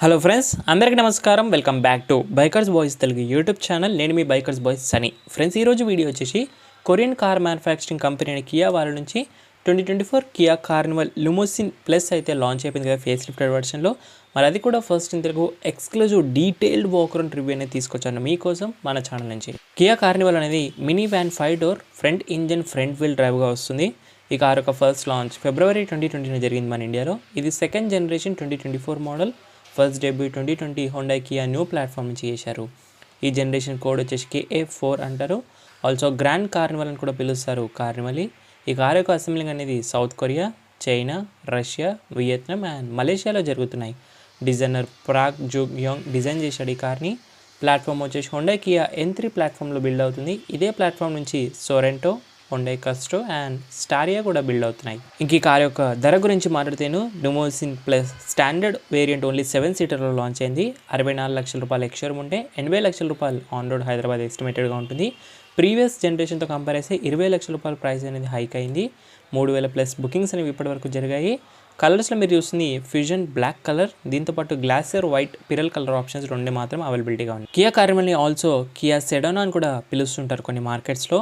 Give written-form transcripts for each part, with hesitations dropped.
Hello friends, అందరికీ నమస్కారం. Welcome back to bikers boys Telugu YouTube channel. నేను మీ బైకర్స్ బాయ్స్ సనీ. ఫ్రెండ్స్, ఈరోజు వీడియో వచ్చేసి కొరియన్ కార్ మ్యానుఫ్యాక్చరింగ్ కంపెనీ అయిన కియా వాళ్ళ నుంచి 2024 కియా కార్నివల్ లిమోసిన్ ప్లస్ అయితే లాంచ్ అయిపోయింది కదా, ఫేస్ లిఫ్టెడ్ వర్షన్లో. మరి అది కూడా ఫస్ట్ ఇంతకు ఎక్స్క్లూజివ్ డీటెయిల్డ్ వాకరౌండ్ రివ్యూ అనేది తీసుకొచ్చాను మీకోసం మన ఛానల్ నుంచి. కియా కార్నివల్ అనేది mini van 5 door front engine front wheel డ్రైవ్గా వస్తుంది. ఈ కార్ యొక్క ఫస్ట్ లాంచ్ ఫిబ్రవరి 2020 జరిగింది మన ఇండియాలో. ఇది second generation 2024 model. First debut 2020 Honda Kia new platform నుంచి చేశారు. ఈ జనరేషన్ కోడ్ వచ్చేసి KA4 అంటారు. ఆల్సో గ్రాండ్ కార్నివల్ అని కూడా పిలుస్తారు కార్నివల్. ఈ కార్ యొక్క అసెంబ్లింగ్ అనేది South Korea, China, Russia, Vietnam and మలేషియాలో జరుగుతున్నాయి. డిజైనర్ ప్రాక్ జూగ్ యోంగ్ డిజైన్ చేశాడు ఈ కార్ని. ప్లాట్ఫామ్ వచ్చేసి హోండా కియా N3 ప్లాట్ఫామ్లో బిల్డ్ అవుతుంది. ఇదే ప్లాట్ఫామ్ నుంచి Sorento, Honda Custo and Staria కూడా బిల్డ్ అవుతున్నాయి. ఇంక ఈ కార్ యొక్క ధర గురించి మాట్లాడితేను limousine plus standard variant only 7 సీటర్లో లాంచ్ అయింది. 64 లక్షల రూపాయలు ఎక్స్షోరూమ్ ఉంటే 80 లక్షల రూపాయలు ఆన్ రోడ్ హైదరాబాద్ ఎస్టిమేటెడ్గా ఉంటుంది. ప్రీవియస్ జనరేషన్తో కంపేర్ చేస్తే 20 లక్షల రూపాయల ప్రైస్ అనేది హైక్ అయింది. 3000 ప్లస్ బుకింగ్స్ అనేవి ఇప్పటివరకు జరిగాయి. కలర్స్లో మీరు చూస్తుంది ఫ్యూజన్ బ్లాక్ కలర్, దీంతోపాటు గ్లాసియర్ వైట్ పిరల్ కలర్ ఆప్షన్స్ రెండే మాత్రం అవైలబిలిటీగా ఉంది. కియా కార్నివల్ని ఆల్సో కియా సెడానా అని కూడా పిలుస్తుంటారు కొన్ని మార్కెట్స్లో.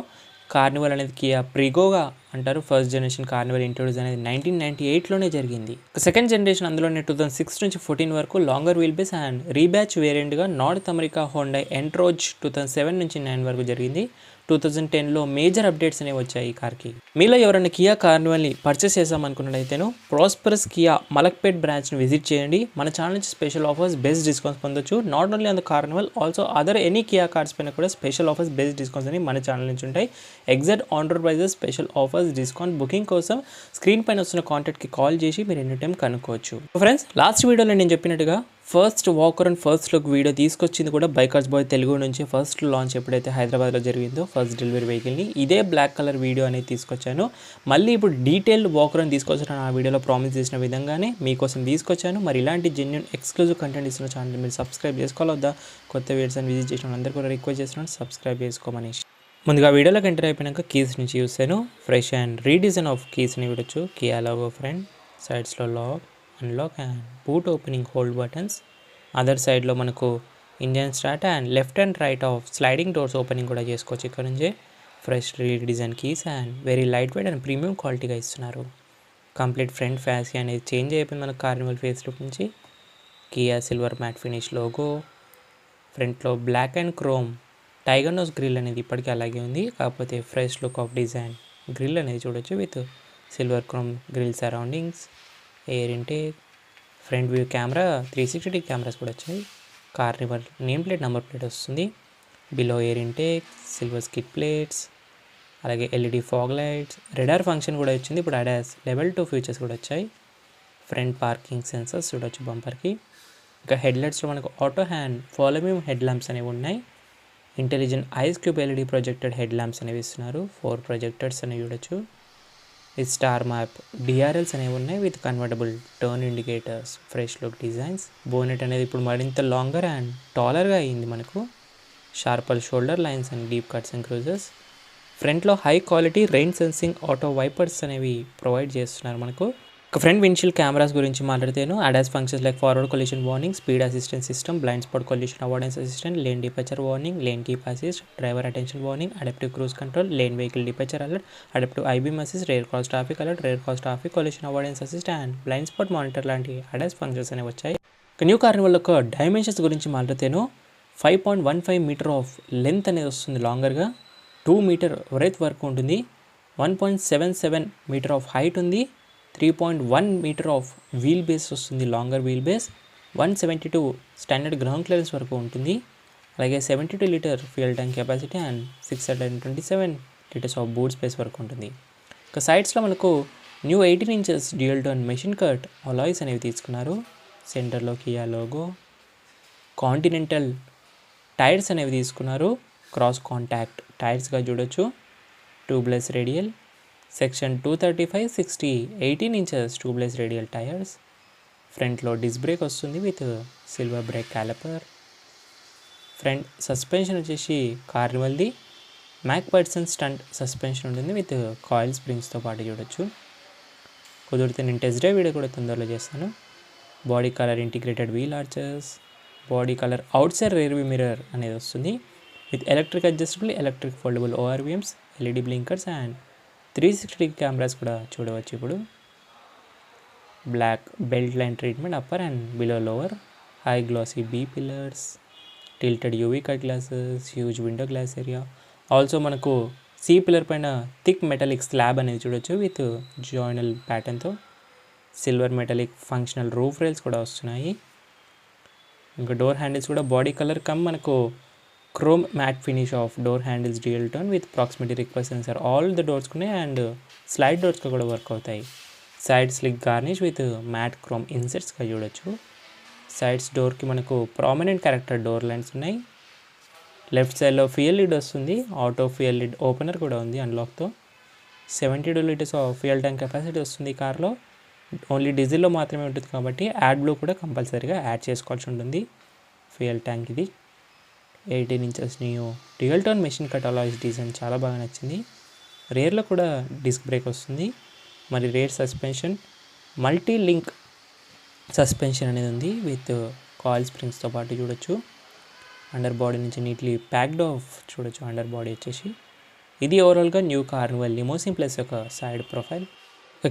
కార్నివల్ అనేది కియా ప్రిగోగా అంటారు. ఫస్ట్ జనరేషన్ కార్నివల్ ఇంట్రొడ్యూస్ అనేది 1998లోనే జరిగింది. సెకండ్ జనరేషన్ అందులోనే 2006 నుంచి 14 వరకు longer wheel base and rebadge వేరియంట్గా నార్త్ అమెరికా హోండా ఎంట్రోజ్ 2007 నుంచి 9 వరకు జరిగింది. 2010లో మేజర్ అప్డేట్స్ అనేవి వచ్చాయి ఈ కార్కి. మీలో ఎవరైనా కియా కార్నివల్ని పర్చేస్ చేసామనుకున్నట్టయితేను ప్రాస్పరస్ కియా మలక్పేట్ బ్రాంచ్ని విజిట్ చేయండి. మన ఛానల్ నుంచి స్పెషల్ ఆఫర్స్, బెస్ట్ డిస్కౌంట్స్ పొందొచ్చు. Not only on the Carnival, also other any Kia cars పైన కూడా స్పెషల్ ఆఫర్స్, బెస్ట్ డిస్కౌంట్స్ అని మన ఛానల్ నుంచి ఉంటాయి. Exact on road prices, special offers, discount booking కోసం స్క్రీన్ పైన వస్తున్న కాంటాక్ట్కి కాల్ చేసి మీరు ఎనీ టైం కనుక్కోవచ్చు. ఫ్రెండ్స్, లాస్ట్ వీడియోలో నేను చెప్పినట్టుగా first walker and first look video తీసుకొచ్చింది కూడా బైకర్స్ బాయ్ తెలుగు నుంచి. ఫస్ట్ లాంచ్ ఎప్పుడైతే హైదరాబాద్లో జరిగిందో ఫస్ట్ డెలివరీ వెహికల్ని, ఇదే బ్లాక్ కలర్ వీడియో అనేది తీసుకొచ్చాను. మళ్ళీ ఇప్పుడు డీటెయిల్డ్ వాకర్ అని తీసుకొచ్చాను. ఆ వీడియోలో ప్రామిస్ చేసిన విధంగానే మీకోసం తీసుకొచ్చాను. మరి ఇలాంటి జెన్యూన్ ఎక్స్క్లూజివ్ కంటెంట్ ఇస్తున్న ఛానల్ మీరు సబ్స్క్రైబ్ చేసుకోవాలొద్దా? కొత్త వీడియోస్ అని విజిట్ చేసిన అందరూ కూడా రిక్వెస్ట్ చేస్తున్నాను సబ్స్క్రైబ్ చేసుకోమని. ముందుగా వీడియోలోకి ఎంటర్ అయిపోయినాక కీస్ నుంచి చూసాను. ఫ్రెష్ అండ్ రీడిజైన్ ఆఫ్ కీస్ని విడొచ్చు. కియా లోగో ఫ్రంట్, సైడ్స్లో lock, unlock and boot opening hold buttons. Other సైడ్లో మనకు Indian start and left and right of sliding doors opening కూడా చేసుకోవచ్చు. ఇక్కడ నుంచే fresh redesign keys and very light weight and premium క్వాలిటీగా ఇస్తున్నారు. కంప్లీట్ ఫ్రంట్ ఫ్యాసీ అనేది చేంజ్ అయిపోయింది మనకు కార్నివల్ ఫేస్ లుక్ నుంచి. Kia silver matte finish logo, ఫ్రంట్లో black and chrome tiger nose grille అనేది ఇప్పటికీ అలాగే ఉంది, కాకపోతే fresh look of design grille అనేది చూడొచ్చు with silver chrome grille surroundings. Air intake, front view camera, 360 cameras కూడా వచ్చాయి. Carnival name plate, number plate వస్తుంది. Below air intake, silver skid plates, అలాగే LED fog lights, radar function కూడా వచ్చింది. ఇప్పుడు ADAS Level 2 features కూడా వచ్చాయి. ఫ్రంట్ పార్కింగ్ సెన్సర్స్ చూడొచ్చు బంపర్కి. ఇంకా హెడ్లైట్స్లో మనకు ఆటో హ్యాండ్ ఫాలోమింగ్ హెడ్ ల్యాంప్స్ అనేవి ఉన్నాయి. Intelligent ice cube LED projected head lamps అనేవి ఇస్తున్నారు. 4 ప్రొజెక్టర్స్ అనేవి చూడొచ్చు. విత్ స్టార్ మ్యాప్ DRLs అనేవి ఉన్నాయి with convertible turn indicators, fresh look designs. Bonnet అనేది ఇప్పుడు మరింత లాంగర్ అండ్ టాలర్గా అయ్యింది మనకు. Sharper shoulder lines and deep cuts and creases. ఫ్రంట్లో high quality rain sensing auto wipers అనేవి ప్రొవైడ్ చేస్తున్నారు మనకు. ఫ్రంట్ విండ్షీల్డ్ కెమెరాస్ గురించి మాట్లాడితేను ADAS functions like forward collision warning, speed assistance system, blind spot collision avoidance assistant, lane departure warning, lane keep assist, driver attention warning, adaptive cruise control, lane vehicle departure alert, adaptive high beam assist, rear cross traffic alert, rear cross traffic collision avoidance assist and blind spot monitor లాంటి ADAS functions అనేవి వచ్చాయి. New Carnival యొక్క dimensions గురించి మాట్లాడితేను 5.15 metre of length అనేది వస్తుంది లాంగర్గా. 2 metre breath వరకు ఉంటుంది. 1.77 metre of height ఉంది. 3.1 మీటర్ ఆఫ్ వీల్ బేస్ వస్తుంది, longer wheel base. 172 standard ground clearance వరకు ఉంటుంది. అలాగే 72 litre fuel tank capacity and 627 litres of boot space వరకు ఉంటుంది. ఇక సైడ్స్లో మనకు new 18 inches dual turn machine cut alloys అనేవి తీసుకున్నారు. సెంటర్లో కియా లోగో, కాంటినెంటల్ టైర్స్ అనేవి తీసుకున్నారు. క్రాస్ కాంటాక్ట్ టైర్స్గా చూడొచ్చు. Tubeless radial, section 235/60 18 inches tubeless radial tyres. ఫ్రంట్లో డిస్క్ బ్రేక్ వస్తుంది with silver break calliper. Front suspension వచ్చేసి కార్నివల్ది మ్యాక్పర్సన్ స్టంట్ సస్పెన్షన్ ఉంటుంది విత్ కాయిల్ స్ప్రింగ్స్తో పాటు చూడొచ్చు. కుదిరితే నేను టెస్ట్ డ్రైవ్ వీడియో కూడా తొందరలో చేస్తాను. Body colour integrated wheel arches, body colour outside rear view mirror అనేది వస్తుంది with electric adjustable electric foldable ORVMs, LED blinkers and 360 cameras కూడా చూడవచ్చు. ఇప్పుడు black belt line treatment upper and below lower, high glossy B pillars, tilted UV cut glasses, huge window glass area. Also మనకు C pillar పైన thick metallic slab అనేది చూడొచ్చు with జాయినల్ ప్యాటర్న్తో. Silver metallic functional roof rails కూడా వస్తున్నాయి. ఇంకా door handles కూడా బాడీ కలర్ కమ్ మనకు chrome matte finish of door handles dual tone with proximity request sensor. All the doors ఉన్నాయి అండ్ స్లైడ్ డోర్స్గా కూడా వర్క్ అవుతాయి. Side slick garnish with matte chrome ఇన్సెట్స్గా చూడొచ్చు. సైడ్స్ డోర్కి మనకు ప్రామినెంట్ క్యారెక్టర్ డోర్ లైన్స్ ఉన్నాయి. లెఫ్ట్ సైడ్లో ఫ్యూయల్ లిడ్ వస్తుంది, ఆటో ఫ్యూయల్ లిడ్ ఓపెనర్ కూడా ఉంది అన్లాక్తో. 72 litres of fuel tank capacity వస్తుంది ఈ కార్లో. ఓన్లీ డీజిల్లో మాత్రమే ఉంటుంది కాబట్టి యాడ్ బ్లూ కూడా కంపల్సరీగా యాడ్ చేసుకోవాల్సి ఉంటుంది. ఫ్యూయల్ ట్యాంక్ ఇది 18 inches new dual tone machine cut alloys design చాలా బాగా నచ్చింది. రేర్లో కూడా డిస్క్ బ్రేక్ వస్తుంది. మరి rare suspension multi link suspension అనేది ఉంది విత్ కాయిల్ స్ప్రింగ్స్తో పాటు చూడొచ్చు. అండర్ బాడీ నుంచి నీట్లీ ప్యాక్డ్ ఆఫ్ చూడొచ్చు అండర్ బాడీ వచ్చేసి. ఇది ఓవరాల్గా న్యూ కార్నివల్ లిమోసిన్ ప్లస్ ఒక సైడ్ ప్రొఫైల్.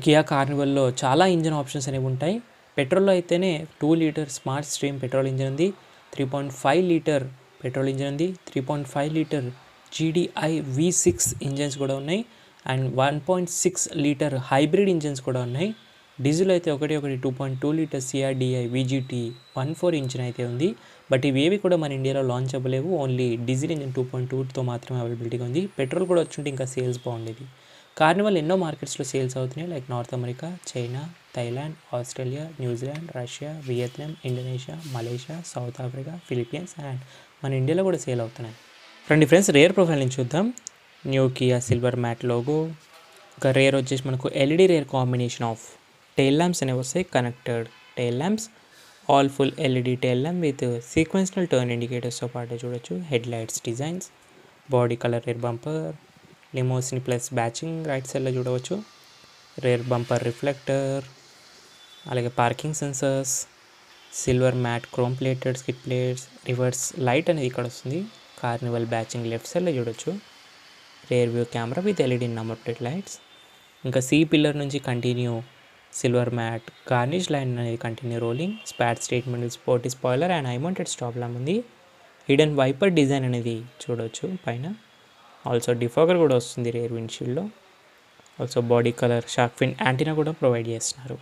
కియా కార్నివల్లో చాలా ఇంజన్ ఆప్షన్స్ అనేవి ఉంటాయి. పెట్రోల్లో అయితేనే 2 litre smart stream petrol engine ఉంది, 3.5 లీటర్ పెట్రోల్ ఇంజన్ ఉంది, 3.5 లీటర్ GDI V6 ఇంజన్స్ కూడా ఉన్నాయి అండ్ 1.6 లీటర్ హైబ్రిడ్ ఇంజన్స్ కూడా ఉన్నాయి. డీజిల్ అయితే ఒకటి 2.2 లీటర్ CRDI VGT 1.4 ఇంజిన్ అయితే ఉంది. బట్ ఇవేవి కూడా మన ఇండియాలో లాంచ్ అవ్వలేవు. ఓన్లీ డీజిల్ ఇంజిన్ 2.2తో మాత్రమే అవైలబిలిటీగా ఉంది. పెట్రోల్ కూడా వచ్చుంటే ఇంకా సేల్స్ బాగుండేది. కార్నివల్ ఎన్నో మార్కెట్స్లో సేల్స్ అవుతున్నాయి, like north America, China, Thailand, Australia, New Zealand, Russia, Vietnam, Indonesia, Malaysia, south Africa, Philippines and మన ఇండియాలో కూడా సేల్ అవుతున్నాయి. రండి ఫ్రెండ్స్, రేర్ ప్రొఫైల్ నుంచి చూద్దాం. New Kia silver matte logo. ఇంకా రేర్ వచ్చేసి మనకు LED rear combination of tail lamps అనేవి వస్తాయి, connected tail lamps, all full LED tail lamp with sequential turn ఇండికేటర్స్తో పాటు చూడొచ్చు. Head lights designs, body colour rear bumper, limousine plus badging right సైడ్లో చూడవచ్చు. రేర్ బంపర్ రిఫ్లెక్టర్, అలాగే parking sensors, silver matte chrome plated skid plates, reverse light అనేది ఇక్కడ వస్తుంది. Carnival badging left సైడ్లో చూడొచ్చు. Rare view camera with LED number plate lights. ఇంకా C pillar నుంచి continue silver matte garnish line అనేది continue rolling. Spot statement sporty spoiler and high mounted stop lamp ఉంది. Hidden wiper design అనేది చూడవచ్చు పైన. Also defogger కూడా వస్తుంది రేర్ విండ్షీల్డ్లో. Also body colour shark fin antenna కూడా ప్రొవైడ్ చేస్తున్నారు.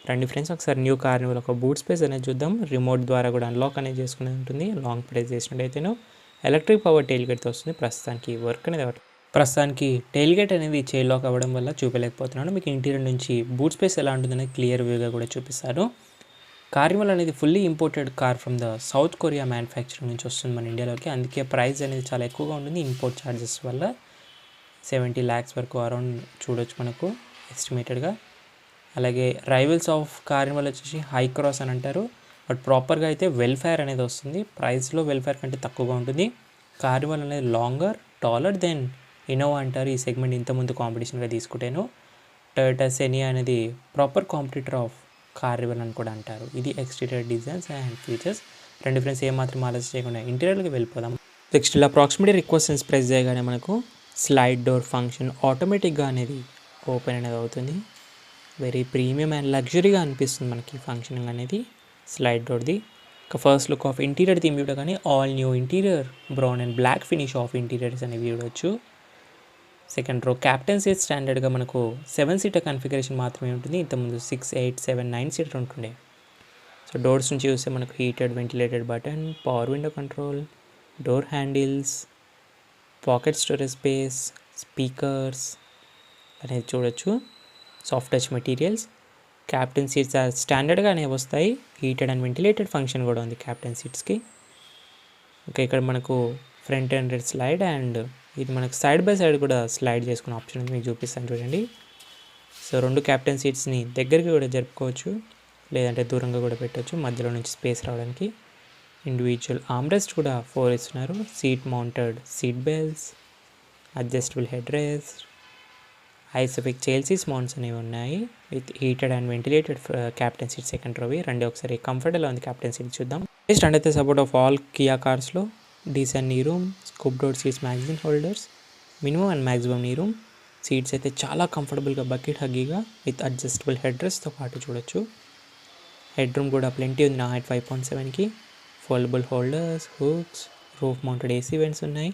రండి ఫ్రెండ్స్, ఒకసారి న్యూ కార్నివల్ ఒక బూట్ స్పేస్ అనేది చూద్దాం. రిమోట్ ద్వారా కూడా అన్లాక్ అనేది చేసుకునే ఉంటుంది. Long press చేసినట్టయితేను electric power tail గేట్తో వస్తుంది. ప్రస్తుతానికి టెయిల్ గేట్ అనేది చైన్ లాక్ అవ్వడం వల్ల చూపలేకపోతున్నాను. మీకు ఇంటీరియర్ నుంచి బూట్ స్పేస్ ఎలా ఉంటుందనేది క్లియర్ వ్యూగా కూడా చూపిస్తాను. కార్నివల్ అనేది fully imported car from the south Korea manufacturing నుంచి వస్తుంది మన ఇండియాలోకి. అందుకే ప్రైస్ అనేది చాలా ఎక్కువగా ఉంటుంది ఇంపోర్ట్ ఛార్జెస్ వల్ల. 70 lakhs వరకు అరౌండ్ చూడొచ్చు మనకు ఎస్టిమేటెడ్గా. అలాగే రైవల్స్ ఆఫ్ కార్నివల్ వచ్చేసి హై క్రాస్ అని అంటారు, బట్ ప్రాపర్గా అయితే వెల్ఫేర్ అనేది వస్తుంది. ప్రైస్లో వెల్ఫేర్ కంటే తక్కువగా ఉంటుంది. కార్నివల్ అనేది లాంగర్ టాలర్ దెన్ ఇన్నోవా అంటారు ఈ సెగ్మెంట్ ఇంతకుముందు కాంపిటీషన్గా తీసుకుంటేను. టొయోటా సెనియా అనేది ప్రాపర్ కాంపిటీటర్ ఆఫ్ కార్నివల్ అని కూడా అంటారు. ఇది ఎక్స్టీరియర్ డిజైన్స్ అండ్ ఫీచర్స్. రెండు ఫ్రెండ్స్ ఏమాత్రం ఆలోచన చేయకుండా ఇంటీరియర్కి వెళ్ళిపోదాం. నెక్స్ట్ ఇలా ప్రాక్సిమిటీ రిక్వెస్ట్స్ ప్రెస్ చేయగానే మనకు స్లైడ్ డోర్ ఫంక్షన్ ఆటోమేటిక్గా అనేది ఓపెన్ అనేది అవుతుంది. వెరీ ప్రీమియం అండ్ లగ్జరీగా అనిపిస్తుంది మనకి ఫంక్షనింగ్ అనేది స్లైడ్ డోర్ది. ఇక first look of interior theme చూడగానే all new interior brown and black finish of interiors అనేవి చూడవచ్చు. సెకండ్ రో క్యాప్టెన్ సీట్ స్టాండర్డ్గా మనకు 7 సీటర్ కన్ఫిగరేషన్ మాత్రమే ఉంటుంది. ఇంతకుముందు 6, 8, 7, 9 సీటర్ ఉంటుండే. సో డోర్స్ నుంచి చూస్తే మనకు heated ventilated button, power window control, door handles, pocket storage space, speakers అనేది చూడొచ్చు. Soft touch materials. Captain seats స్టాండర్డ్గానే వస్తాయి. హీటెడ్ అండ్ వెంటిలేటెడ్ ఫంక్షన్ కూడా ఉంది క్యాప్టెన్ సీట్స్కి. ఇంకా ఇక్కడ మనకు ఫ్రంట్ ఎండెడ్ స్లైడ్ అండ్ ఇది మనకు సైడ్ బై సైడ్ కూడా స్లైడ్ చేసుకునే ఆప్షన్ ఉంది, మీకు చూపిస్తాను చూడండి. సో రెండు క్యాప్టెన్ సీట్స్ని దగ్గరికి కూడా జరుపుకోవచ్చు, లేదంటే దూరంగా కూడా పెట్టవచ్చు మధ్యలో నుంచి స్పేస్ రావడానికి. ఇండివిజువల్ ఆర్మ్రెస్ట్ కూడా 4 ఇస్తున్నారు. Seat mounted seat belts, adjustable head rest, isofix child mounts అనేవి ఉన్నాయి with heated and ventilated captain seat second రోవి. రండి ఒకసారి కంఫర్ట్ ఎలా ఉంది క్యాప్టెన్ సీట్ చూద్దాం. నెక్స్ట్ అండ్ అయితే సపోర్ట్ ఆఫ్ ఆల్ కియా కార్స్లో decent knee room, scoop door seats, magazine holders, minimum and maximum knee room. Seats అయితే చాలా కంఫర్టబుల్గా బకెట్ హగ్గీగా విత్ అడ్జస్టబుల్ హెడ్ రెస్ట్తో పాటు చూడొచ్చు. హెడ్ రూమ్ కూడా ప్లెంటీ ఉంది నా హైట్ 5.7కి. Foldable holders, hooks, roof mounted AC vents ఉన్నాయి,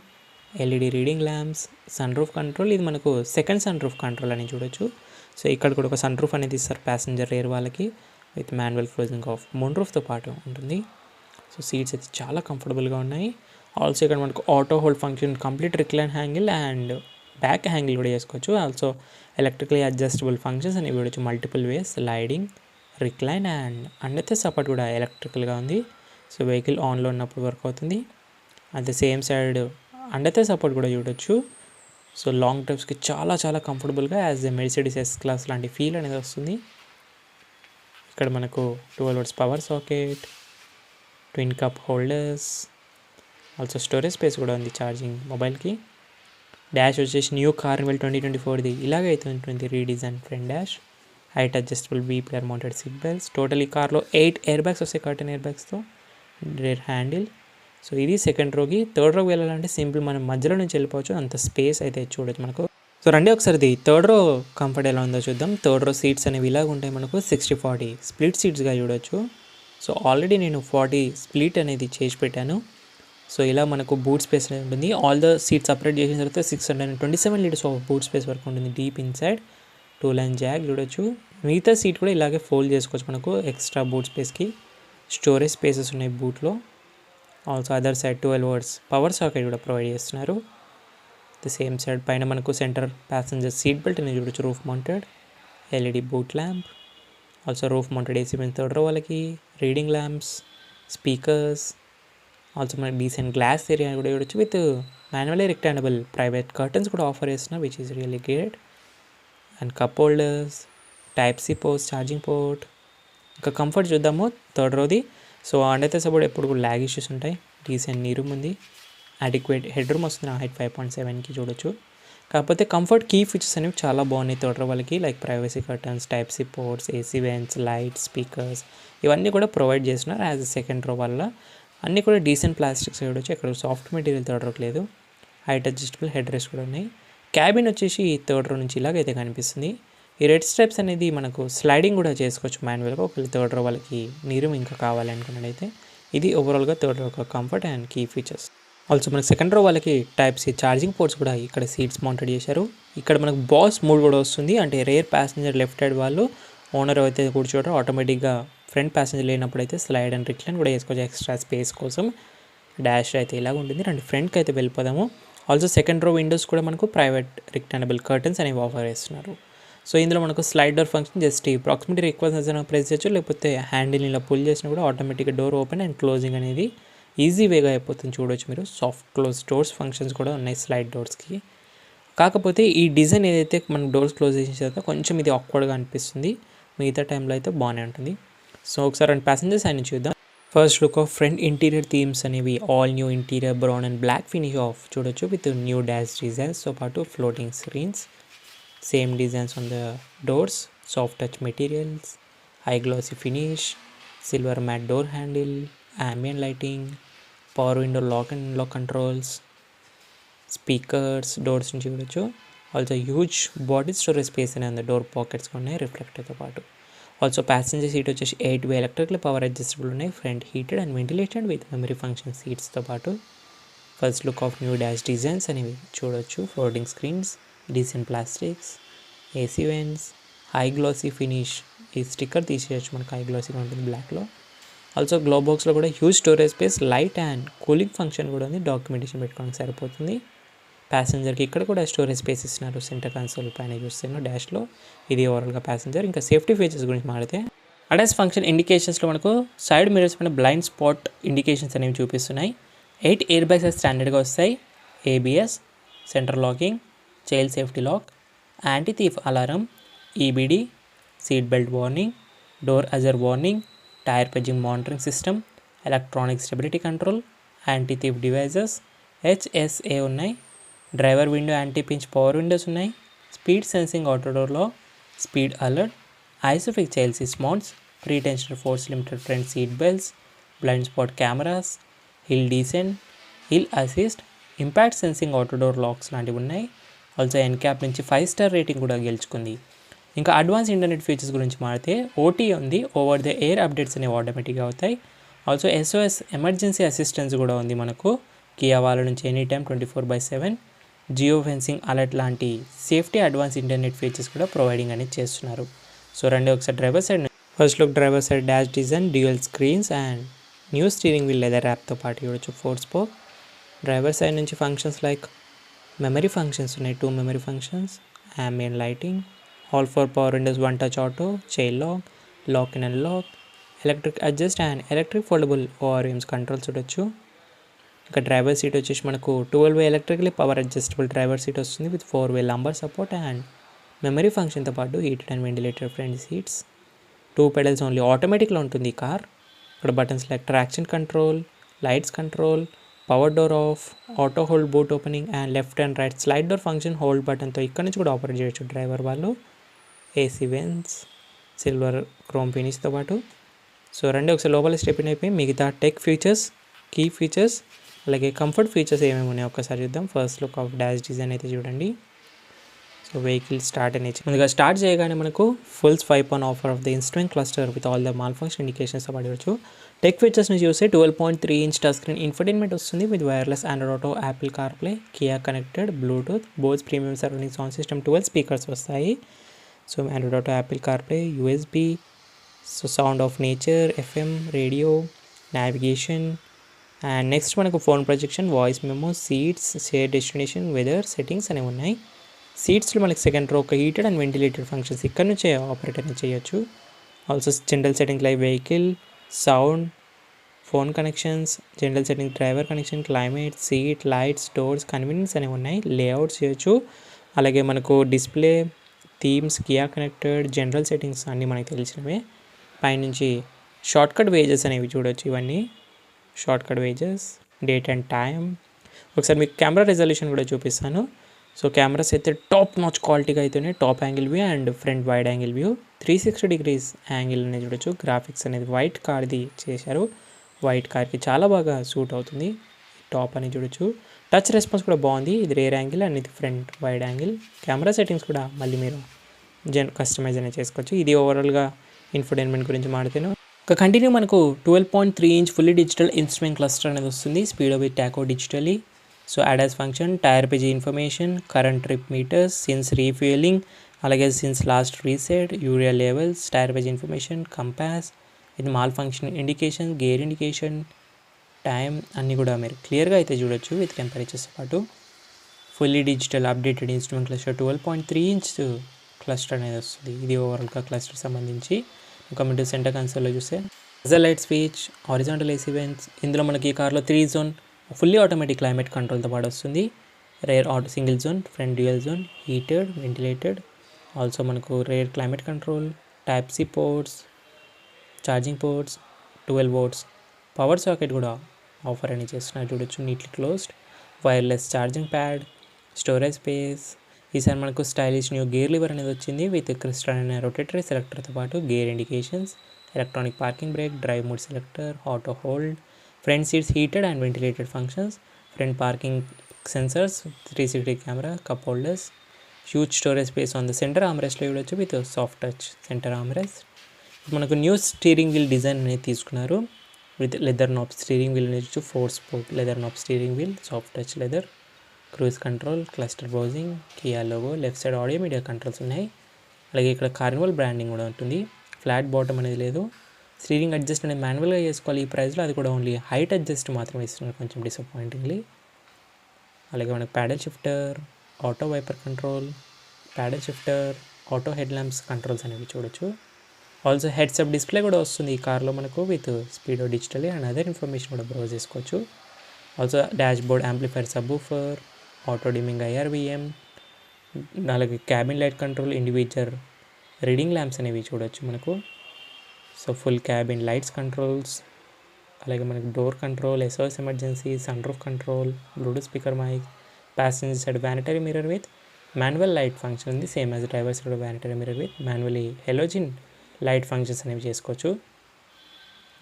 LED reading lamps, sun roof control. ఇది మనకు సెకండ్ సన్ రూఫ్ కంట్రోల్ అని చూడొచ్చు. సో ఇక్కడ కూడా ఒక సన్ రూఫ్ అనేది ఇస్తారు ప్యాసింజర్ రేర్ వాళ్ళకి with manual closing of moon రూఫ్తో పాటు ఉంటుంది. సో సీట్స్ అయితే చాలా కంఫర్టబుల్గా ఉన్నాయి. ఆల్సో ఇక్కడ మనకు auto hold function, complete recline angle and back angle కూడా చేసుకోవచ్చు. ఆల్సో ఎలక్ట్రికలీ అడ్జస్టబుల్ ఫంక్షన్స్ అనేవి చూడొచ్చు, multiple ways, sliding, recline and అయితే సపోర్ట్ కూడా ఎలక్ట్రికల్గా ఉంది. సో వెహికల్ ఆన్లో ఉన్నప్పుడు వర్క్ అవుతుంది. At the same side and support కూడా చూడొచ్చు. సో లాంగ్ డ్రైవ్స్కి చాలా చాలా కంఫర్టబుల్గా as a Mercedes S class లాంటి ఫీల్ అనేది వస్తుంది. ఇక్కడ మనకు 12 volts power socket, twin cup holders, also storage space కూడా ఉంది ఛార్జింగ్ మొబైల్కి. డాష్ వచ్చేసి న్యూ కార్నివల్ 2024ది ఇలాగైతే ఉంటుంది redesign front dash. Height adjustable VPR mounted seat belts. Total ఈ కార్లో 8 ఎయిర్ బ్యాగ్స్ వస్తాయి, కర్టన్ ఎయిర్ బ్యాగ్స్తో. Rear handle. సో ఇది సెకండ్ రోకి. థర్డ్ రోకి వెళ్ళాలంటే సింపుల్ మనం మధ్యలో నుంచి వెళ్ళిపోవచ్చు, అంత స్పేస్ అయితే చూడొచ్చు మనకు. సో రండి ఒకసారి థర్డ్ రో కంఫర్ట్ ఎలా ఉందో చూద్దాం. థర్డ్ రో సీట్స్ అనేవి ఇలాగ ఉంటాయి మనకు 60-40 స్ప్లిట్ సీట్స్గా చూడొచ్చు. సో ఆల్రెడీ నేను 40 స్ప్లిట్ అనేది చేసి పెట్టాను. సో ఇలా మనకు బూట్ స్పేస్ అనేది ఉంటుంది. ఆల్ ద సీట్స్ సపరేట్ చేసిన తర్వాత 627 liters ఆఫ్ బూట్ స్పేస్ వరకు ఉంటుంది డీప్ ఇన్సైడ్. 2 lane జాక్ చూడొచ్చు. మిగతా సీట్ కూడా ఇలాగే ఫోల్డ్ చేసుకోవచ్చు మనకు ఎక్స్ట్రా బూట్ స్పేస్కి. స్టోరేజ్ స్పేసెస్ ఉన్నాయి బూట్లో. Also other side 12 volts power socket కూడా ప్రొవైడ్ చేస్తున్నారు. ద సేమ్ సైడ్ పైన మనకు సెంటర్ ప్యాసింజర్ సీట్ బెల్ట్ అనేది చూడొచ్చు, roof mounted. LED boot lamp, also roof mounted AC vents third row వాళ్ళకి, రీడింగ్ ల్యాంప్స్, స్పీకర్స్, ఆల్సో మనకి డీసెంట్ గ్లాస్ ఏరియా కూడా చూడొచ్చు with manually retractable private curtains కూడా offer చేస్తున్నారు which is really great. And cup holders, type C port, charging port. ఇంకా comfort చూద్దాము third రోది. So and అయితే సపోర్ట్ ఎప్పుడు కూడా ల్యాగ్ ఇష్యూస్ ఉంటాయి. డీసెంట్ నీ రూమ్ ఉంది, అడిక్వేట్ హెడ్ రూమ్ వస్తుంది నా హైట్ 5.7కి చూడొచ్చు. కాకపోతే కంఫర్ట్ కీ ఫీచర్స్ అనేవి చాలా బాగున్నాయి థర్డ్ రో వాళ్ళకి, like privacy curtains, type C ports, AC vents, lights, speakers ఇవన్నీ కూడా ప్రొవైడ్ చేస్తున్నారు యాజ్ ఎ సెకండ్ రో వల్ల. అన్నీ కూడా డీసెంట్ ప్లాస్టిక్స్ చూడొచ్చు, ఎక్కడ సాఫ్ట్ మెటీరియల్ థర్డ్ రోకి లేదు. హైట్ అడ్జస్టబుల్ హెడ్ రెస్ట్ కూడా ఉన్నాయి. క్యాబిన్ వచ్చేసి థర్డ్ రో నుంచి ఇలాగైతే కనిపిస్తుంది. ఈ రెడ్ స్ట్రైప్స్ అనేది మనకు స్లైడింగ్ కూడా చేసుకోవచ్చు మాన్యువల్గా, ఒకవేళ థర్డ్ రో వాళ్ళకి నీరు ఇంకా కావాలి అనుకున్నట్టయితే. ఇది ఓవరాల్గా థర్డ్ రో యొక్క comfort and key features. Also మనకి సెకండ్ రో వాళ్ళకి టైప్ సి ఛార్జింగ్ పోర్ట్స్ కూడా ఇక్కడ సీట్స్ మౌంటెడ్ చేశారు. ఇక్కడ మనకు బాస్ మోడ్ కూడా వస్తుంది, అంటే రేర్ ప్యాసింజర్ లెఫ్ట్ సైడ్ వాళ్ళు ఓనర్ అయితే కూర్చోవడం ఆటోమేటిక్గా ఫ్రంట్ ప్యాసింజర్ లేనప్పుడు అయితే స్లైడ్ అండ్ రిక్లైన్ కూడా చేసుకోవచ్చు ఎక్స్ట్రా స్పేస్ కోసం. డాష్ అయితే ఇలాగ ఉంటుంది. రండి ఫ్రంట్కి అయితే వెళ్ళిపోదాము. ఆల్సో సెకండ్ రో విండోస్ కూడా మనకు ప్రైవేట్ రెక్టానబుల్ కర్టన్స్ అనేవి ఆఫర్ చేస్తున్నారు. సో ఇందులో మనకు స్లైడ్ డోర్ ఫంక్షన్, జస్ట్ ఈ ప్రాక్సిమిటీ రిక్వెస్ట్ ప్రెస్ చేయొచ్చు, లేకపోతే హ్యాండిల్ ఇలా పుల్ చేసినా కూడా ఆటోమేటిక్గా డోర్ ఓపెన్ అండ్ క్లోజింగ్ అనేది ఈజీ వేగా అయిపోతుంది చూడొచ్చు మీరు. సాఫ్ట్ క్లోజ్ డోర్స్ ఫంక్షన్స్ కూడా ఉన్నాయి స్లైడ్ డోర్స్కి. కాకపోతే ఈ డిజైన్ ఏదైతే మనం డోర్స్ క్లోజ్ చేసిన తర్వాత కొంచెం ఇది ఆక్వర్డ్గా అనిపిస్తుంది, మిగతా టైంలో అయితే బాగానే ఉంటుంది. సో ఒకసారి రెండు ప్యాసింజర్స్ ఆయన చూద్దాం. First look of front interior themes అనేవి all new interior brown and black finish of చూడొచ్చు విత్ న్యూ డాష్ డిజైన్స్తో పాటు floating screens, same designs on the doors, soft touch materials, high glossy finish, silver matte door handle, ambient lighting, power window lock and lock controls, speakers doors నుంచి చూడొచ్చు. Also huge body storage space అనేది door pockets ఉన్నాయి రిఫ్లెక్టర్తో పాటు. Also passenger seat వచ్చేసి 8 electrical power adjustable ఉన్నాయి, front heated and ventilated with memory function సీట్స్తో పాటు. First look of new dash designs అనేవి చూడొచ్చు, floating screens, decent plastics, AC vents, high glossy finish. ఈ స్టిక్కర్ తీసేయచ్చు, మనకు హై గ్లాసీగా ఉంటుంది బ్లాక్లో. ఆల్సో గ్లో బాక్స్లో కూడా huge storage space, light and cooling function కూడా ఉంది, డాక్యుమెంటేషన్ పెట్టుకోవడానికి సరిపోతుంది. ప్యాసింజర్కి ఇక్కడ కూడా స్టోరేజ్ స్పేస్ ఇస్తున్నారు సెంటర్ కన్సోల్ పైన చూస్తున్నాను డాష్లో. ఇది ఓవరాల్గా ప్యాసింజర్. ఇంకా సేఫ్టీ ఫీచర్స్ గురించి మాట్లాడితే అడాస్ ఫంక్షన్ ఇండికేషన్స్లో మనకు సైడ్ మిరర్స్ పైన బ్లైండ్ స్పాట్ ఇండికేషన్స్ అనేవి చూపిస్తున్నాయి. 8 ఎయిర్ బ్యాగ్స్ స్టాండర్డ్గా వస్తాయి, ABS, centre locking, child safety lock, anti theft alarm, EBD, seat belt warning, door ajar warning, tyre పెజింగ్ monitoring system, electronic stability control, anti theft devices, HSA ఉన్నాయి, driver window anti pinch power windows ఉన్నాయి, speed sensing auto డోర్లో speed alert, isofix child seat mounts, pre tensioner force limited front seat belts, blind spot cameras, hill decent, hill assist, impact sensing auto door lakhs లాంటివి ఉన్నాయి. Also NCAP నుంచి 5 star rating కూడా గెలుచుకుంది. ఇంకా advance internet features గురించి మాడితే OT ఉంది, over the air updates అనేవి ఆటోమేటిక్గా అవుతాయి. ఆల్సో ఎస్ఓఎస్ ఎమర్జెన్సీ అసిస్టెన్స్ కూడా ఉంది మనకు కియా వాళ్ళ నుంచి any time 24/7. Geo fencing alert లాంటి సేఫ్టీ అడ్వాన్స్ ఇంటర్నెట్ ఫీచర్స్ కూడా ప్రొవైడింగ్ అనేది చేస్తున్నారు. సో రండి ఒకసారి driver side. First look driver side dash design, dual screens and new steering wheel leather యాప్తో పాటు చూడొచ్చు 4 స్పోక్. డ్రైవర్ సైడ్ నుంచి ఫంక్షన్స్ లైక్ మెమరీ ఫంక్షన్స్ ఉన్నాయి, 2 memory functions, ambient lighting, all 4 power windows, 1 touch auto, child lock, lock in and lock, electric adjust and electric foldable ORVMs controls చూడొచ్చు. ఇంకా driver seat వచ్చేసి మనకు 12-way electrically power adjustable driver seat వస్తుంది with 4-way lumbar support and memory ఫంక్షన్తో పాటు heated and ventilator front seats. 2 pedals only, ఆటోమేటిక్లో ఉంటుంది ఈ కార్. ఇక్కడ buttons like traction control, lights control, power door off, auto hold boot opening and left and right slide door function hold బటన్తో ఇక్కడ నుంచి కూడా ఆపరేట్ చేయొచ్చు డ్రైవర్ వాళ్ళు. ఏసీ వెన్స్, సిల్వర్ క్రోమ్ ఫినిష్తో పాటు. సో రండి ఒకసారి లోపల స్టెప్ ఇన్ అయిపోయి మిగతా టెక్ ఫీచర్స్, కీ ఫీచర్స్, అలాగే కంఫర్ట్ ఫీచర్స్ ఏమేమి ఉన్నాయో ఒకసారి చూద్దాం. First look of dash design అయితే చూడండి. సో వెహికల్ స్టార్ట్ అనేది ముందుగా స్టార్ట్ చేయగానే మనకు full swipe on offer of the instrument cluster with all the malfunction indications పడవచ్చు. టెక్ ఫీచర్స్ని చూస్తే 12.3 ఇంచ్ టచ్ స్క్రీన్ ఇన్ఫర్టైన్మెంట్ వస్తుంది with wireless Android auto, Apple CarPlay, Kia connected, Bluetooth, Bose premium surrounding sound system, 12 speakers వస్తాయి. So Android auto, Apple CarPlay, USB, so sound of nature, FM, radio, navigation and next మనకు phone projection, voice memo, seats, share destination, weather, settings అనేవి ఉన్నాయి. సీట్స్లో మనకి second రో ఒక heated and ventilated functions ఇక్కడ నుంచే operate అనేది చేయొచ్చు. Also general setting like vehicle, sound, phone connections, general setting, driver connection, climate, seat, lights, doors, convenience అనేవి ఉన్నాయి. లేఅవుట్స్ చేయొచ్చు. అలాగే మనకు display, themes, Kia connected, general settings అన్నీ మనకి తెలిసినవే. పైనుంచి షార్ట్కట్ వేజెస్ అనేవి చూడొచ్చు. ఇవన్నీ shortcut wages, date and time. ఒకసారి మీకు కెమెరా రెజల్యూషన్ కూడా చూపిస్తాను. సో కెమెరాస్ అయితే టాప్ నాచ్ క్వాలిటీగా అయితేనే top angle view and front wide angle view, 360 degrees angle అనేది చూడొచ్చు. గ్రాఫిక్స్ అనేది వైట్ కార్ది చేశారు. వైట్ కార్కి చాలా బాగా సూట్ అవుతుంది టాప్ అని చూడొచ్చు. టచ్ రెస్పాన్స్ కూడా బాగుంది. ఇది రేర్ యాంగిల్ అండ్ ఇది front wide angle. Camera settings కూడా మళ్ళీ మీరు కస్టమైజ్ అనేది చేసుకోవచ్చు. ఇది ఓవరాల్గా ఇన్ఫోటైన్మెంట్ గురించి మాట్లాడితేను. ఇక కంటిన్యూ మనకు 12.3 inch fully digital instrument cluster అనేది వస్తుంది. Speed with tacho digitally. So ADAS function, tyre pressure information, current trip meters, since refuelling, అలాగే since last reset, urea levels, tyre pressure information, compass, ఇది malfunction indication, gear indication, time అన్నీ కూడా మీరు క్లియర్గా అయితే చూడొచ్చు విత్ టెంపరేచర్స్తో పాటు. Fully digital updated instrument cluster 12.3 inch cluster అనేది వస్తుంది. ఇది ఓవరాల్గా క్లస్టర్ సంబంధించి. కమిటీ సెంటర్ కన్సోల్లో చూస్తే hazard light switch, horizontal AC vents. ఇందులో మనకి ఈ కార్లో 3 జోన్ ఫుల్లీ ఆటోమేటిక్ క్లైమేట్ కంట్రోల్తో పాటు వస్తుంది. Rear auto single zone, front dual zone, heated, ventilated. Also మనకు rear climate control, type C ports, charging ports, 12 volts power socket కూడా offer అని చేస్తున్నారు చూడొచ్చు. Neatly closed, wireless charging pad, storage space. ఈసారి మనకు స్టైలిష్ న్యూ గేర్ లివర్ అనేది వచ్చింది with crystal అనే రొటేటరీ సెలెక్టర్తో పాటు gear indications, electronic parking brake, drive mode selector, auto hold, front seats heated and ventilated functions, front parking sensors, 360 camera, cup holders, huge storage space on the centre ఆమ్రెస్ట్లో చూడొచ్చు with soft touch centre armrest. మనకు new steering wheel design అనేది తీసుకున్నారు with leather knob steering wheel అనేది 4 spoke leather knob steering wheel, soft touch leather, cruise control, cluster browsing, Kia logo, left side audio media controls ఉన్నాయి. అలాగే ఇక్కడ Carnival branding కూడా ఉంటుంది. Flat bottom అనేది లేదు. స్టీరింగ్ అడ్జస్ట్ అనేది మాన్యువల్గా చేసుకోవాలి ఈ ప్రైస్లో. అది కూడా ఓన్లీ హైట్ అడ్జస్ట్ మాత్రమే ఇస్తున్నారు, కొంచెం డిసప్పాయింటింగ్లీ. అలాగే మనకు paddle shifter, auto wiper control, paddle shifter, auto headlamps controls అనేవి చూడొచ్చు. ఆల్సో హెడ్సప్ డిస్ప్లే కూడా వస్తుంది ఈ కార్లో మనకు with speedo digitally and other information కూడా బ్రౌజ్ చేసుకోవచ్చు. Also dashboard, amplifier, subwoofer, auto dimming IRVM, అలాగే cabin light control, individual reading lamps అనేవి చూడొచ్చు మనకు. So full cabin lights controls, అలాగే మనకి door control, SOS emergency, sun roof control, Bluetooth speaker mic, passenger side vanity mirror with manual light function ఉంది, same as driver side vanity mirror with manually halogen light functions అనేవి చేసుకోవచ్చు.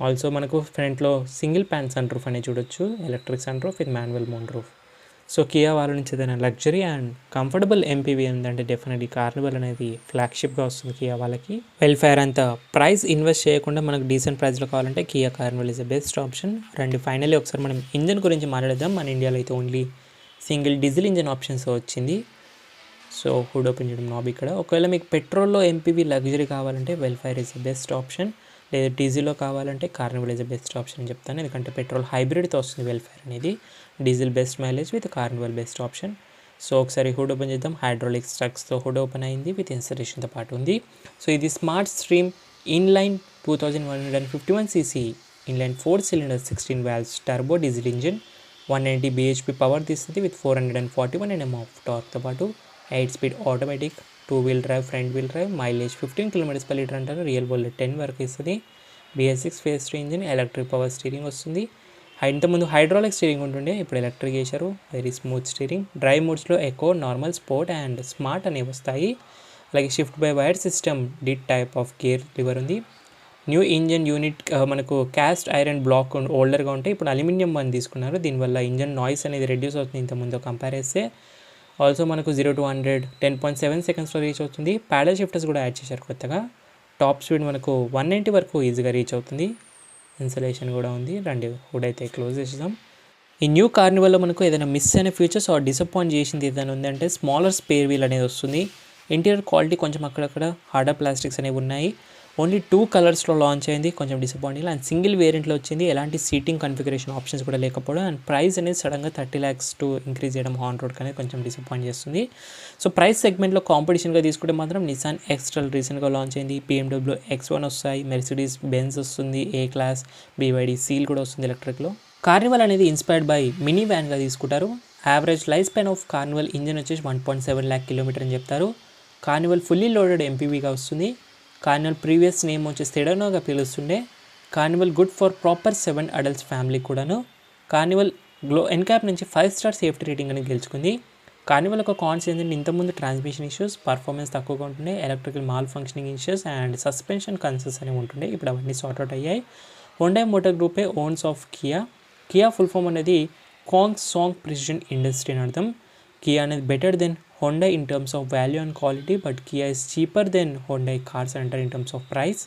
Also మనకు ఫ్రంట్లో single pan sun roof అనేది చూడొచ్చు, electric sun roof with manual moon roof. So Kia వాళ్ళ నుంచి ఏదైనా లగ్జరీ అండ్ కంఫర్టబుల్ ఎంపీవీ ఉందంటే డెఫినెట్లీ కార్నివల్ అనేది ఫ్లాగ్షిప్గా వస్తుంది కియా వాళ్ళకి. వెల్ఫేర్ అంత ప్రైస్ ఇన్వెస్ట్ చేయకుండా మనకు డీసెంట్ ప్రైస్లో కావాలంటే Kia Carnival is the best option. రండి ఫైనల్లీ ఒకసారి మనం ఇంజన్ గురించి మాట్లాడదాం. మన ఇండియాలో అయితే only single diesel engine options వచ్చింది. సో హుడ్ ఓపెన్ చేయడం నాబ్ ఇక్కడ. ఒకవేళ మీకు పెట్రోల్లో ఎంపీవీ లగ్జరీ కావాలంటే welfare is the best option, లేదా డీజిల్లో కావాలంటే Carnival is the best option అని చెప్తాను. ఎందుకంటే పెట్రోల్ హైబ్రిడ్తో వస్తుంది వెల్ఫేర్ అనేది, diesel best mileage with Carnival best option. So ఒకసారి హుడ్ ఓపెన్ చేద్దాం. హైడ్రాలిక్ స్ట్రక్స్తో హుడ్ ఓపెన్ అయింది, విత్ ఇన్సలేషన్తో పాటు ఉంది. సో ఇది smart stream inline 2151cc inline 4 cylinder 16 valves turbo diesel engine, 190 bhp power తీస్తుంది విత్ 441 Nm ఆఫ్ టార్క్తో పాటు 8 speed automatic, 2-wheel drive, front wheel drive, mileage 15 km/లీటర్ అంటారు, రియల్ వరల్డ్ 10 వరకు ఇస్తుంది. BS6 phase 3 engine, electric power steering వస్తుంది. ఇంతకుముందు hydraulic steering ఉంటుండే, ఇప్పుడు ఎలక్ట్రిక్ చేశారు, very smooth steering. Drive మోడ్స్లో eco, normal, sport and smart అనేవి వస్తాయి. అలాగే షిఫ్ట్ బై వైర్ సిస్టమ్, డిడ్ టైప్ ఆఫ్ గేర్ లివర్ ఉంది. న్యూ ఇంజన్ యూనిట్ మనకు క్యాస్ట్ ఐరన్ బ్లాక్ ఓల్డర్గా ఉంటే ఇప్పుడు అల్యూమినియం వన్ తీసుకున్నారు, దీనివల్ల ఇంజన్ నాయిస్ అనేది రెడ్యూస్ అవుతుంది ఇంతకుముందు కంపేర్ చేస్తే. ఆల్సో మనకు 0 to 100 10.7 secondsలో రీచ్ అవుతుంది. ప్యాడల్ షిఫ్టర్స్ కూడా యాడ్ చేశారు కొత్తగా. టాప్ స్పీడ్ మనకు 190 వరకు ఈజీగా రీచ్ అవుతుంది. ఇన్సలేషన్ కూడా ఉంది. రండి హుడ్ అయితే క్లోజ్ చేసేద్దాం. ఈ న్యూ కార్నివల్లో మనకు ఏదైనా మిస్ అయిన ఫీచర్స్ ఆర్ డిసప్పాయింట్ చేసింది ఏదైనా ఉందంటే స్మాలర్ స్పేర్ వీల్ అనేది వస్తుంది. ఇంటీరియర్ క్వాలిటీ కొంచెం అక్కడక్కడ హార్డర్ ప్లాస్టిక్స్ అనేవి ఉన్నాయి. ఓన్లీ 2 కలర్స్లో లాంచ్ అయింది, కొంచెం డిసప్పాయింటింగ్. అండ్ సింగిల్ వేరియంట్లో వచ్చింది, ఎలాంటి సీటింగ్ కన్ఫిగరేషన్ ఆప్షన్స్ కూడా లేకపోవడం. అండ్ ప్రైస్ అనేది సడన్గా 30 lakhs టు ఇంక్రీజ్ చేయడం ఆన్ రోడ్ అనేది కొంచెం డిసప్పాయింట్ చేస్తుంది. సో ప్రైస్ సెగ్మెంట్లో కాంపిటీషన్గా తీసుకుంటే మాత్రం నిసాన్ ఎక్స్ట్రల్ రీసెంట్గా లాంచ్ అయింది, BMW X1 వస్తాయి, మెర్సిడీస్ బెంజ్ వస్తుంది, ఏ క్లాస్, BYD సీల్ కూడా వస్తుంది ఎలక్ట్రిక్లో. కార్నివల్ అనేది ఇన్స్పైర్డ్ బై మినీ వ్యాన్గా తీసుకుంటారు. Average life span of Carnival engine వచ్చేసి 1.7 lakh kilometer అని చెప్తారు. కార్నివల్ ఫుల్లీ లోడెడ్ ఎంపీవీగా వస్తుంది. కార్నివల్ ప్రీవియస్ నేమ్ వచ్చేసి సెడానోగా పిలుస్తుండే. Carnival good for proper 7 adults family కూడాను. కార్నివల్ ఎన్క్యాప్ నుంచి 5 star సేఫ్టీ రేటింగ్ అని గెలుచుకుంది. కార్నివల్ ఒక కాన్స్ ఏంటంటే ఇంతకుముందు ట్రాన్స్మిషన్ ఇష్యూస్, పర్ఫార్మెన్స్ తక్కువగా ఉంటుండే, electrical malfunctioning issues and suspension concerns అనేవి ఉంటుండే. ఇప్పుడు అవన్నీ సార్ట్అవుట్ అయ్యాయి. హోండా మోటార్ గ్రూపే owns of Kia. Kia full form అనేది కాంగ్ సాంగ్ ప్రిసిజన్ ఇండస్ట్రీ అని అర్థం. కియా అనేది better than Honda in terms of value and quality, but Kia is cheaper than Hyundai cars in terms of price.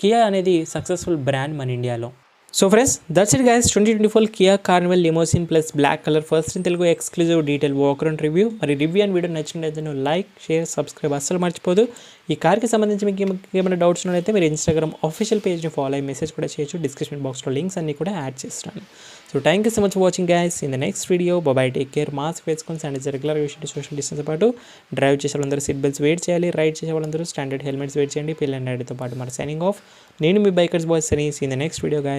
Kia అనేది successful brand మన ఇండియాలో. So friends that's it guys, 2024 Kia Carnival limousine plus black colour first in Telugu exclusive detail walk around review. మరి review and video నచ్చినట్లయితే నువ్వు like, share, subscribe అస్సలు మర్చిపోదు. ఈ కార్కి సంబంధించి మీకు ఏమైనా డౌట్స్ ఉన్నట్లయితే మీరు ఇన్స్టాగ్రామ్ ఆఫీషియల్ పేజ్ని ఫాలో అయ్యి మెసేజ్ కూడా చేయొచ్చు. డిస్క్రిప్షన్ బాక్స్లో లింక్స్ అన్ని కూడా యాడ్ చేస్తాను. So thank you so much for watching guys. In the next video bye, take care, mask వేసుకొని శానిటైజర్ రెగ్యులర్ యూస్ చేయండి, సోషల్ డిస్టెన్స్ పాటు డ్రైవ్ చేసే వాళ్ళందరూ సీట్ బెల్ట్స్ వెయిట్ చేయాలి, రైడ్ చేసే వాళ్ళందరూ స్టాండర్డ్ హెల్మెట్స్ వెయిట్ చేయండి. పిల్లల రైడ్తో పాటు మరి సైనింగ్ ఆఫ్. నేను మీ bikers boys Sunny. In the next video guys.